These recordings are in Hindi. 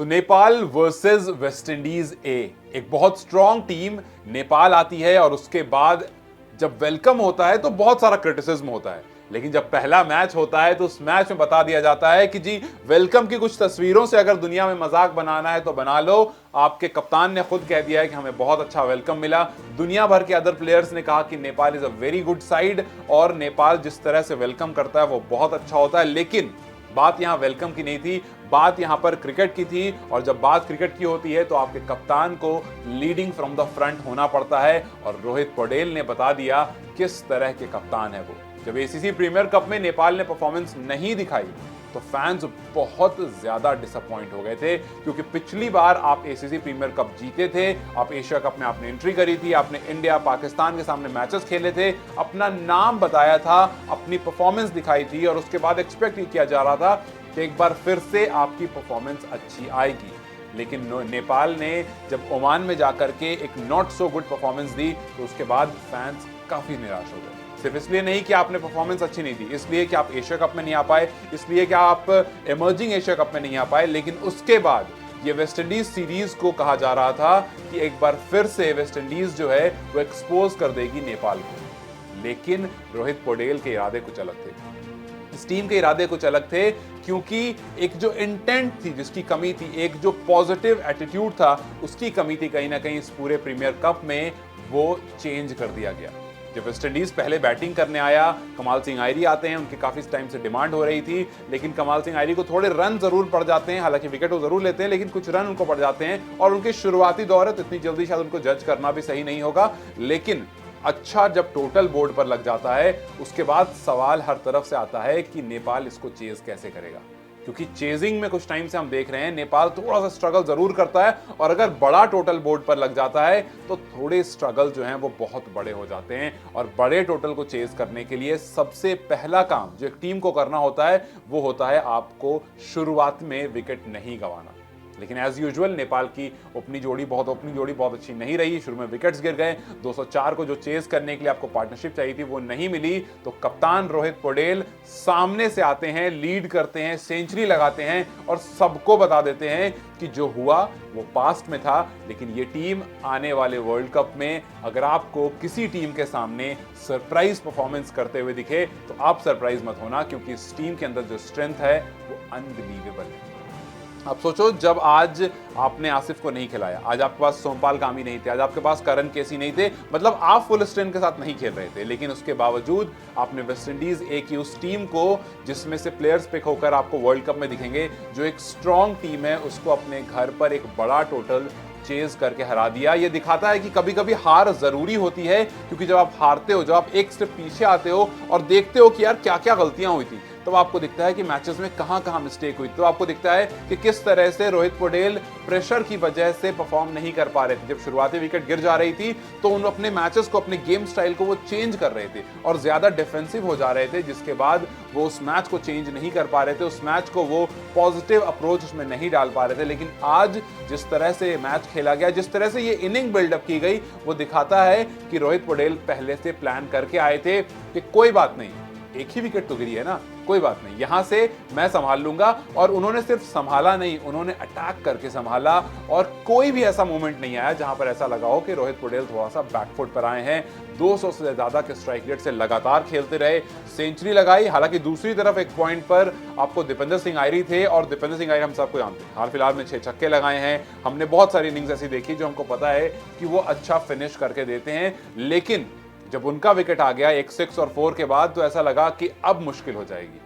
नेपाल वर्सेस वेस्ट इंडीज एक बहुत स्ट्रॉन्ग टीम नेपाल आती है और उसके बाद जब वेलकम होता है तो बहुत सारा क्रिटिसिज्म होता है, लेकिन जब पहला मैच होता है तो उस मैच में बता दिया जाता है कि जी वेलकम की कुछ तस्वीरों से अगर दुनिया में मजाक बनाना है तो बना लो। आपके कप्तान ने खुद कह दिया है कि हमें बहुत अच्छा वेलकम मिला। दुनिया भर के अदर प्लेयर्स ने कहा कि Nepal is a very good side और नेपाल जिस तरह से वेलकम करता है वो बहुत अच्छा होता है। लेकिन बात यहां वेलकम की नहीं थी, बात यहां पर क्रिकेट की थी। और जब बात क्रिकेट की होती है तो आपके कप्तान को लीडिंग फ्रॉम द फ्रंट होना पड़ता है और रोहित पौडेल ने बता दिया किस तरह के कप्तान है वो। जब एसीसी प्रीमियर कप में नेपाल ने परफॉर्मेंस नहीं दिखाई तो फैंस बहुत ज्यादा डिसअपॉइंट हो गए थे, क्योंकि पिछली बार आप एसीसी प्रीमियर कप जीते थे, आप एशिया कप में आपने एंट्री करी थी, आपने इंडिया पाकिस्तान के सामने मैचेस खेले थे, अपना नाम बताया था, अपनी परफॉर्मेंस दिखाई थी और उसके बाद एक्सपेक्ट किया जा रहा था कि एक बार फिर से आपकी परफॉर्मेंस अच्छी आएगी। लेकिन नेपाल ने जब ओमान में जाकर के एक नॉट सो गुड परफॉर्मेंस दी तो उसके बाद फैंस काफी निराश हो गए। सिर्फ इसलिए नहीं कि आपने परफॉर्मेंस अच्छी नहीं दी, इसलिए कि आप एशिया कप में नहीं आ पाए, इसलिए कि आप इमर्जिंग एशिया कप में नहीं आ पाए, लेकिन उसके बाद ये वेस्ट इंडीज सीरीज को कहा जा रहा था कि एक बार फिर से वेस्ट इंडीज जो है वो एक्सपोज कर देगी नेपाल को। लेकिन रोहित पौडेल के इरादे कुछ अलग थे, इस टीम के इरादे कुछ अलग थे, क्योंकि एक जो इंटेंट थी जिसकी कमी थी, एक जो पॉजिटिव एटीट्यूड था उसकी कमी थी कहीं ना कहीं इस पूरे प्रीमियर कप में, वो चेंज कर दिया गया। जब वेस्ट इंडीज पहले बैटिंग करने आया, कमाल सिंह आयरी आते हैं, उनकी काफी टाइम से डिमांड हो रही थी, लेकिन कमाल सिंह आयरी को थोड़े रन जरूर पड़ जाते हैं, हालांकि विकेट वो जरूर लेते हैं लेकिन कुछ रन उनको पड़ जाते हैं और उनके शुरुआती दौर है तो इतनी जल्दी शायद उनको जज करना भी सही नहीं होगा। लेकिन अच्छा जब टोटल बोर्ड पर लग जाता है उसके बाद सवाल हर तरफ से आता है कि नेपाल इसको चेज कैसे करेगा, क्योंकि चेजिंग में कुछ टाइम से हम देख रहे हैं नेपाल थोड़ा सा स्ट्रगल जरूर करता है और अगर बड़ा टोटल बोर्ड पर लग जाता है तो थोड़े स्ट्रगल जो हैं वो बहुत बड़े हो जाते हैं। और बड़े टोटल को चेज करने के लिए सबसे पहला काम जो एक टीम को करना होता है वो होता है आपको शुरुआत में विकेट नहीं गंवाना। लेकिन एज यूजुअल नेपाल की ओपनिंग जोड़ी बहुत अच्छी नहीं रही, शुरू में विकेट्स गिर गए, 204 को जो चेज करने के लिए आपको पार्टनरशिप चाहिए थी वो नहीं मिली, तो कप्तान रोहित पौडेल सामने से आते हैं, लीड करते हैं, सेंचुरी लगाते हैं और सबको बता देते हैं कि जो हुआ वो पास्ट में था, लेकिन ये टीम आने वाले वर्ल्ड कप में अगर आपको किसी टीम के सामने सरप्राइज परफॉर्मेंस करते हुए दिखे तो आप सरप्राइज मत होना, क्योंकि इस टीम के अंदर जो स्ट्रेंथ है वो अनबिलीवेबल है। आप सोचो, जब आज आपने आसिफ को नहीं खिलाया, आज आपके पास सोमपाल कामी नहीं थे, आज आपके पास करण केसी नहीं थे, मतलब आप फुल स्ट्रेंथ के साथ नहीं खेल रहे थे, लेकिन उसके बावजूद आपने वेस्ट इंडीज ए की उस टीम को जिसमें से प्लेयर्स पिक होकर आपको वर्ल्ड कप में दिखेंगे, जो एक स्ट्रॉन्ग टीम है, उसको अपने घर पर एक बड़ा टोटल चेज करके हरा दिया। ये दिखाता है कि कभी कभी हार जरूरी होती है, क्योंकि जब आप हारते हो, जब आप एक स्टेप पीछे आते हो और देखते हो कि यार क्या क्या गलतियां हुई थी, तो आपको दिखता है कि मैचेस में कहां कहां मिस्टेक हुई, तो आपको दिखता है कि किस तरह से रोहित पौडेल प्रेशर की वजह से परफॉर्म नहीं कर पा रहे थे। जब शुरुआती विकेट गिर जा रही थी तो उन अपने मैचेस को, अपने गेम स्टाइल को वो चेंज कर रहे थे और ज्यादा डिफेंसिव हो जा रहे थे, जिसके बाद वो उस मैच को चेंज नहीं कर पा रहे थे, उस मैच को वो पॉजिटिव अप्रोच उसमें नहीं डाल पा रहे थे। लेकिन आज जिस तरह से मैच खेला गया, जिस तरह से ये इनिंग बिल्डअप की गई, वो दिखाता है कि रोहित पौडेल पहले से प्लान करके आए थे कि कोई बात नहीं, एक ही विकेट तो गिरी है ना, कोई बात नहीं, यहां से मैं संभाल लूंगा। और उन्होंने सिर्फ संभाला नहीं, उन्होंने अटैक करके संभाला और कोई भी ऐसा मोमेंट नहीं आया जहां पर ऐसा लगा हो कि रोहित पौडेल थोड़ा सा बैकफुट पर आए हैं। 200 से ज्यादा के स्ट्राइक रेट से लगातार खेलते रहे, सेंचुरी लगाई। हालांकि दूसरी तरफ एक पॉइंट पर आपको दीपेंद्र सिंह आयरी थे और दीपेंद्र सिंह आयरी हम सबको जानते हैं, हाल फिलहाल में 6 छक्के लगाए हैं। हमने बहुत सारी इनिंग्स ऐसी देखी जो हमको पता है कि वो अच्छा फिनिश करके देते हैं, लेकिन जब उनका विकेट आ गया एक 6 और 4 के बाद तो ऐसा लगा कि अब मुश्किल हो जाएगी।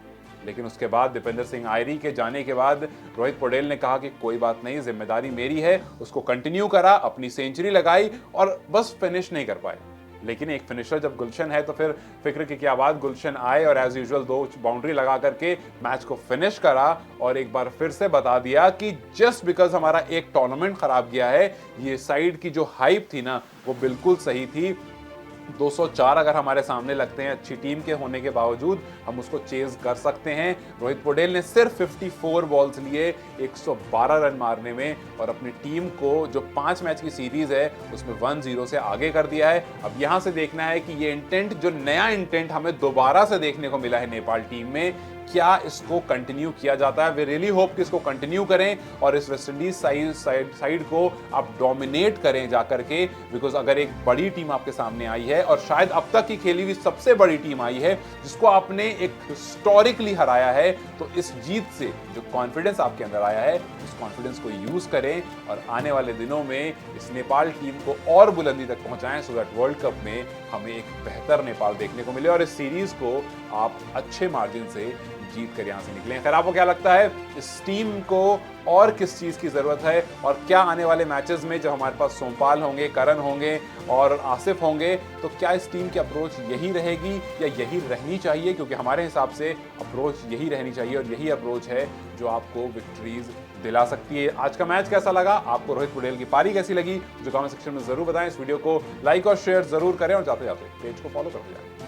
लेकिन उसके बाद दीपेंद्र सिंह आयरी के जाने के बाद रोहित पौडेल ने कहा कि कोई बात नहीं, जिम्मेदारी मेरी है, उसको कंटिन्यू करा, अपनी सेंचुरी लगाई और बस फिनिश नहीं कर पाए। लेकिन एक फिनिशर जब गुलशन है तो फिर फिक्र की क्या बात, गुलशन आए और एज यूजुअल 2 बाउंड्री लगा करके मैच को फिनिश करा और एक बार फिर से बता दिया कि जस्ट बिकॉज हमारा एक टूर्नामेंट खराब गया है, ये साइड की जो हाइप थी ना वो बिल्कुल सही थी। 204 अगर हमारे सामने लगते हैं, अच्छी टीम के होने के बावजूद हम उसको चेज कर सकते हैं। रोहित पौडेल ने सिर्फ 54 बॉल्स लिए 112 रन मारने में और अपनी टीम को जो 5 मैच की सीरीज है उसमें 1-0 से आगे कर दिया है। अब यहां से देखना है कि ये इंटेंट, जो नया इंटेंट हमें दोबारा से देखने को मिला है नेपाल टीम में, क्या इसको कंटिन्यू किया जाता है। वी रियली होप कि इसको कंटिन्यू करें और इस वेस्ट इंडीज साइड को आप डोमिनेट करें जाकर के, बिकॉज अगर एक बड़ी टीम आपके सामने आई है और शायद अब तक की खेली हुई सबसे बड़ी टीम आई है जिसको आपने एक हिस्टोरिकली हराया है, तो इस जीत से जो कॉन्फिडेंस आपके अंदर आया है उस कॉन्फिडेंस को यूज करें और आने वाले दिनों में इस नेपाल टीम को और बुलंदी तक पहुंचाएं, सो दैट वर्ल्ड कप में हमें एक बेहतर नेपाल देखने को मिले और इस सीरीज को आप अच्छे मार्जिन से जीत कर यहां से निकले। खैर, आपको क्या लगता है इस टीम को और किस चीज की जरूरत है, और क्या आने वाले मैचेस में जब हमारे पास सोमपाल होंगे, करण होंगे और आसिफ होंगे, तो क्या इस टीम की अप्रोच यही रहेगी या यही रहनी चाहिए? क्योंकि हमारे हिसाब से अप्रोच यही रहनी चाहिए और यही अप्रोच है जो आपको विक्ट्रीज दिला सकती है। आज का मैच कैसा लगा आपको, रोहित पटेल की पारी कैसी लगी, जो कमेंट सेक्शन में जरूर बताएं। इस वीडियो को लाइक और शेयर जरूर करें और जाते जाते पेज को फॉलो कर दिया।